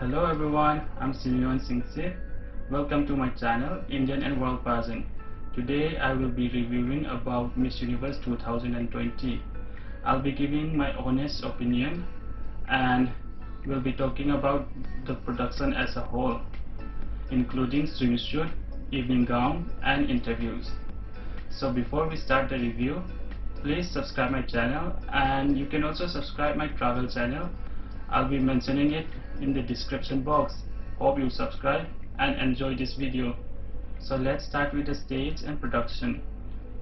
Hello everyone, I'm Simeon Singh. Welcome to my channel, Indian and World Pageant. Today I will be reviewing about Miss Universe 2020. I'll be giving my honest opinion and we'll be talking about the production as a whole, including swimsuit, evening gown and interviews. So before we start the review, please subscribe my channel, and you can also subscribe my travel channel. I'll be mentioning it in the description box. Hope you subscribe and enjoy this video. So let's start with the stage and production.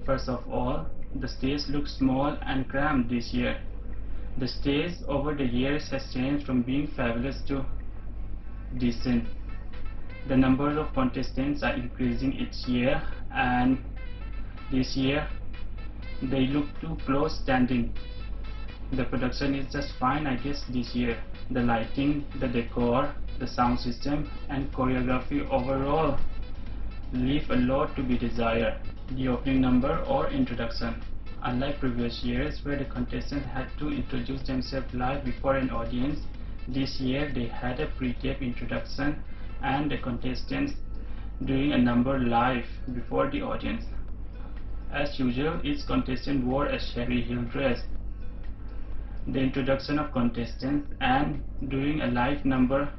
First of all, the stage looks small and cramped this year. The stage over the years has changed from being fabulous to decent. The number of contestants are increasing each year, and this year they look too close standing. The production is just fine, I guess, this year. The lighting, the decor, the sound system and choreography overall leave a lot to be desired. The opening number or introduction. Unlike previous years where the contestants had to introduce themselves live before an audience, this year they had a pre-tape introduction and the contestants doing a number live before the audience. As usual, each contestant wore a sherry heel dress. The introduction of contestants and doing a live number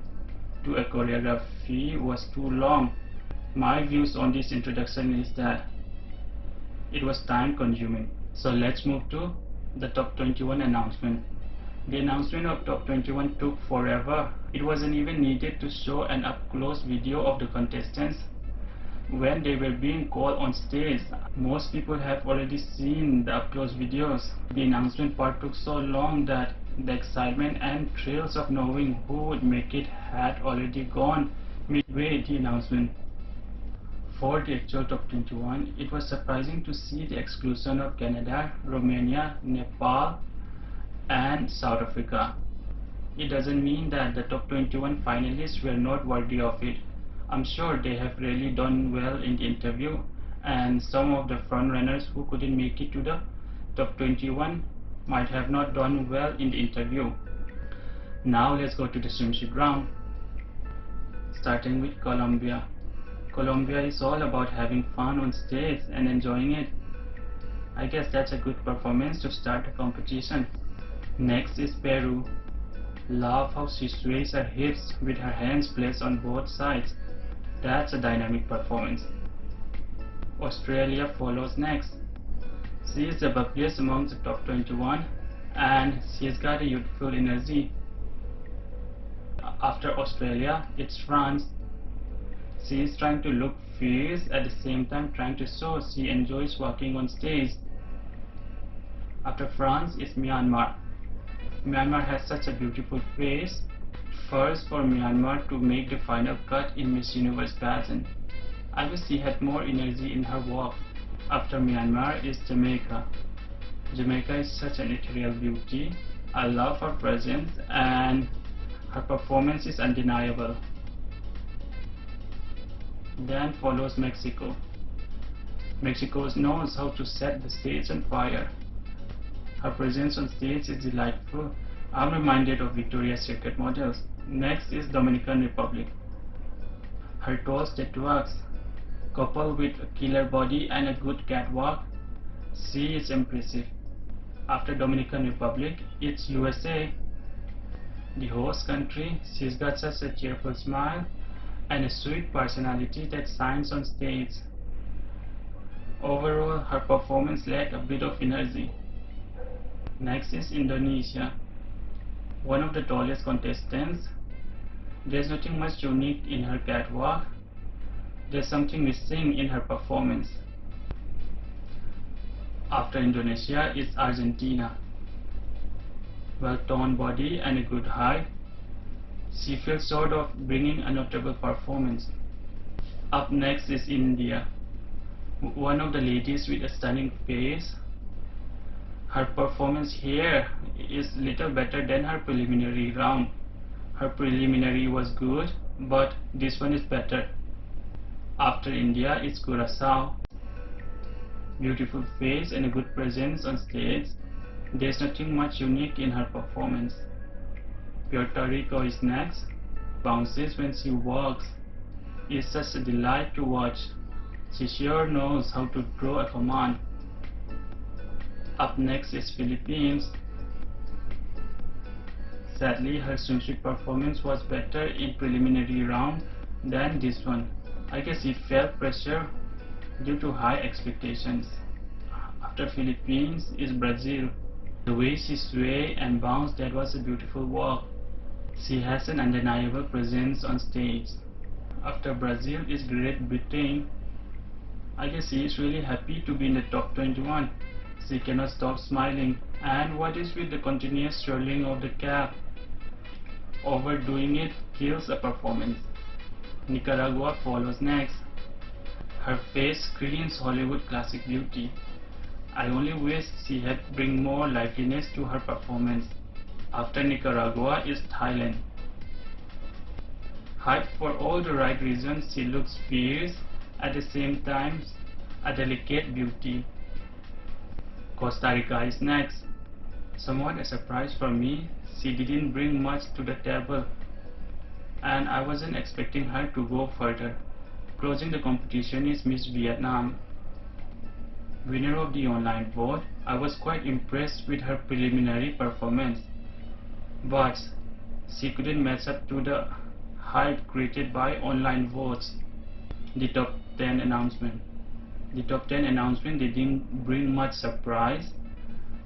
to a choreography was too long. My views on this introduction is that it was time consuming. So let's move to the top 21 announcement. The announcement of top 21 took forever. It wasn't even needed to show an up-close video of the contestants when they were being called on stage. Most people have already seen the up-close videos. The announcement part took so long that the excitement and thrills of knowing who would make it had already gone midway the announcement. For the actual top 21, it was surprising to see the exclusion of Canada, Romania, Nepal and South Africa. It doesn't mean that the top 21 finalists were not worthy of it. I'm sure they have really done well in the interview, and some of the frontrunners who couldn't make it to the top 21 might have not done well in the interview. Now let's go to the swimsuit round, starting with Colombia. Colombia is all about having fun on stage and enjoying it. I guess that's a good performance to start a competition. Next is Peru. Love how she sways her hips with her hands placed on both sides. That's a dynamic performance. Australia follows next. She is the bubbliest among the top 21 and she's got a youthful energy. After Australia, it's France. She is trying to look fierce at the same time trying to show she enjoys walking on stage. After France is Myanmar. Myanmar has such a beautiful face. First for Myanmar to make the final cut in Miss Universe pageant. I wish she had more energy in her walk. After Myanmar is Jamaica. Jamaica is such an ethereal beauty. I love her presence and her performance is undeniable. Then follows Mexico. Mexico knows how to set the stage on fire. Her presence on stage is delightful. I'm reminded of Victoria's Secret models. Next is Dominican Republic. Her tall statuettes, coupled with a killer body and a good catwalk, she is impressive. After Dominican Republic, it's USA. The host country, she's got such a cheerful smile and a sweet personality that shines on stage. Overall, her performance lacked a bit of energy. Next is Indonesia. One of the tallest contestants. There's nothing much unique in her catwalk. There's something missing in her performance. After Indonesia is Argentina. Well-toned body and a good height. She feels short of bringing a notable performance. Up next is India. One of the ladies with a stunning face. Her performance here is little better than her preliminary round. Her preliminary was good, but this one is better. After India is Curaçao. Beautiful face and a good presence on stage. There's nothing much unique in her performance. Puerto Rico is next. bounces when she walks. It's such a delight to watch. She sure knows how to draw a command. Up next is Philippines. Sadly, her swimsuit performance was better in preliminary round than this one. I guess she felt pressure due to high expectations. After Philippines is Brazil. The way she swayed and bounced, that was a beautiful walk. She has an undeniable presence on stage. After Brazil is Great Britain. I guess she is really happy to be in the top 21. She cannot stop smiling. And what is with the continuous swirling of the cap? Overdoing it kills a performance. Nicaragua follows next. Her face screams Hollywood classic beauty. I only wish she had bring more liveliness to her performance. After Nicaragua is Thailand. Hyped for all the right reasons, she looks fierce, at the same time a delicate beauty. Costa Rica is next. Somewhat a surprise for me, she didn't bring much to the table, and I wasn't expecting her to go further. Closing the competition is Miss Vietnam. Winner of the online vote, I was quite impressed with her preliminary performance, but she couldn't match up to the hype created by online votes. The top 10 announcement. The top 10 announcement didn't bring much surprise.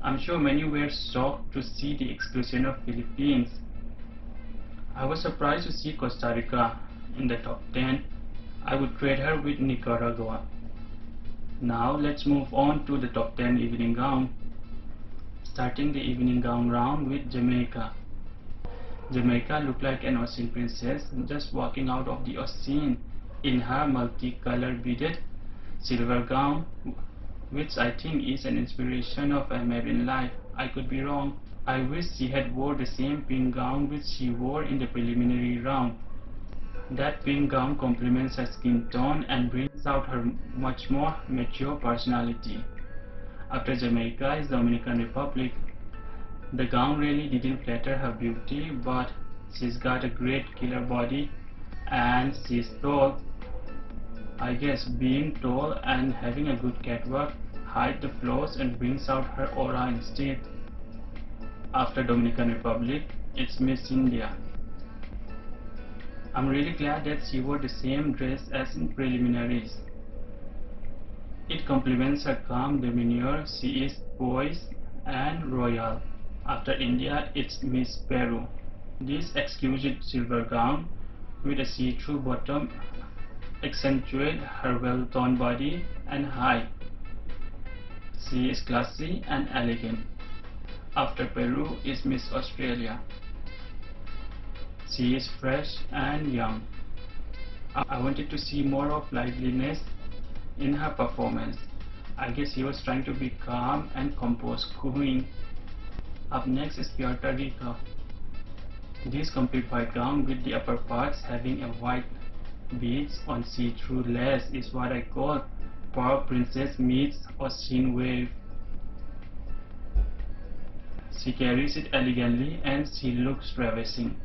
I'm sure many were shocked to see the exclusion of Philippines. I was surprised to see Costa Rica in the top 10. I would trade her with Nicaragua. Now let's move on to the top 10 evening gown. Starting the evening gown round with Jamaica. Jamaica looked like an ocean princess just walking out of the ocean in her multicolored beaded silver gown, which I think is an inspiration of a Maiden Life. I could be wrong. I wish she had wore the same pink gown which she wore in the preliminary round. That pink gown complements her skin tone and brings out her much more mature personality. After Jamaica is Dominican Republic. The gown really didn't flatter her beauty, but she's got a great killer body and she's tall. I guess being tall and having a good catwalk hides the flaws and brings out her aura instead. After Dominican Republic, it's Miss India. I'm really glad that she wore the same dress as in preliminaries. It complements her calm demeanor. She is poised and royal. After India, it's Miss Peru. This exquisite silver gown with a see-through bottom accentuates her well-toned body and height. She is classy and elegant. After Peru is Miss Australia. She is fresh and young. I wanted to see more of liveliness in her performance. I guess she was trying to be calm and composed queen. Up next is Puerto Rico. This complete white gown with the upper parts having a white beads on see-through lace is what I call Pearl Princess meets ocean wave. She carries it elegantly and she looks ravishing.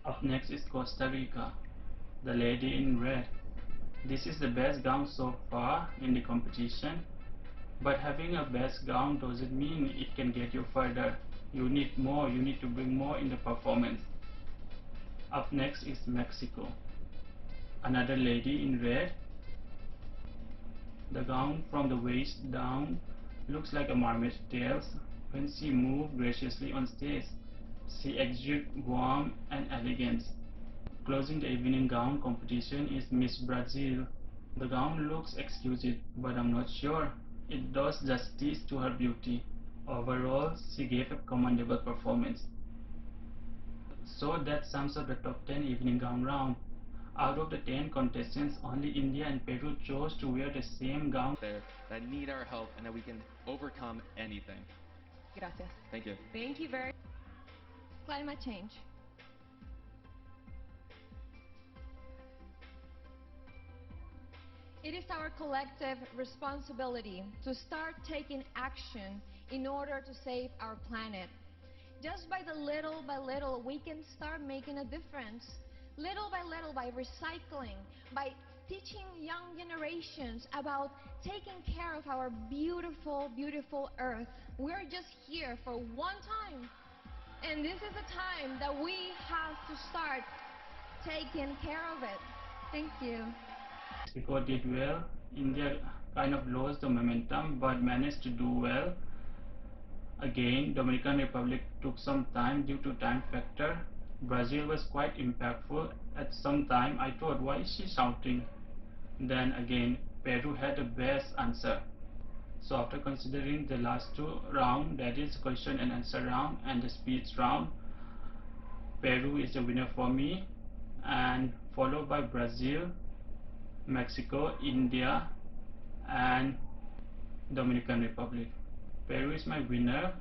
Up next is Costa Rica, the lady in red. This is the best gown so far in the competition, but having a best gown doesn't mean it can get you further. You need more, you need to bring more in the performance. Up next is Mexico, another lady in red. The gown from the waist down looks like a mermaid's tails when she moves graciously on stage. She exudes warmth and elegance. Closing the evening gown competition is Miss Brazil. The gown looks exquisite, but I'm not sure it does justice to her beauty. Overall, she gave a commendable performance. So that sums up the top 10 evening gown round. Out of the 10 contestants, only India and Peru chose to wear the same gown. There that need our help and that we can overcome anything. Gracias. Thank you. Thank you very much. Climate change. It is our collective responsibility to start taking action in order to save our planet. Just by little, we can start making a difference. Little by little, by recycling, by teaching young generations about taking care of our beautiful, beautiful Earth. We're just here for one time. And this is the time that we have to start taking care of it. Thank you. Mexico did well. India kind of lost the momentum but managed to do well. Again, Dominican Republic took some time due to time factor. Brazil was quite impactful. At some time I thought, why is she shouting? Then again, Peru had the best answer. So after considering the last two rounds, that is question and answer round and the speech round, Peru is the winner for me, and followed by Brazil, Mexico, India, and Dominican Republic. Peru is my winner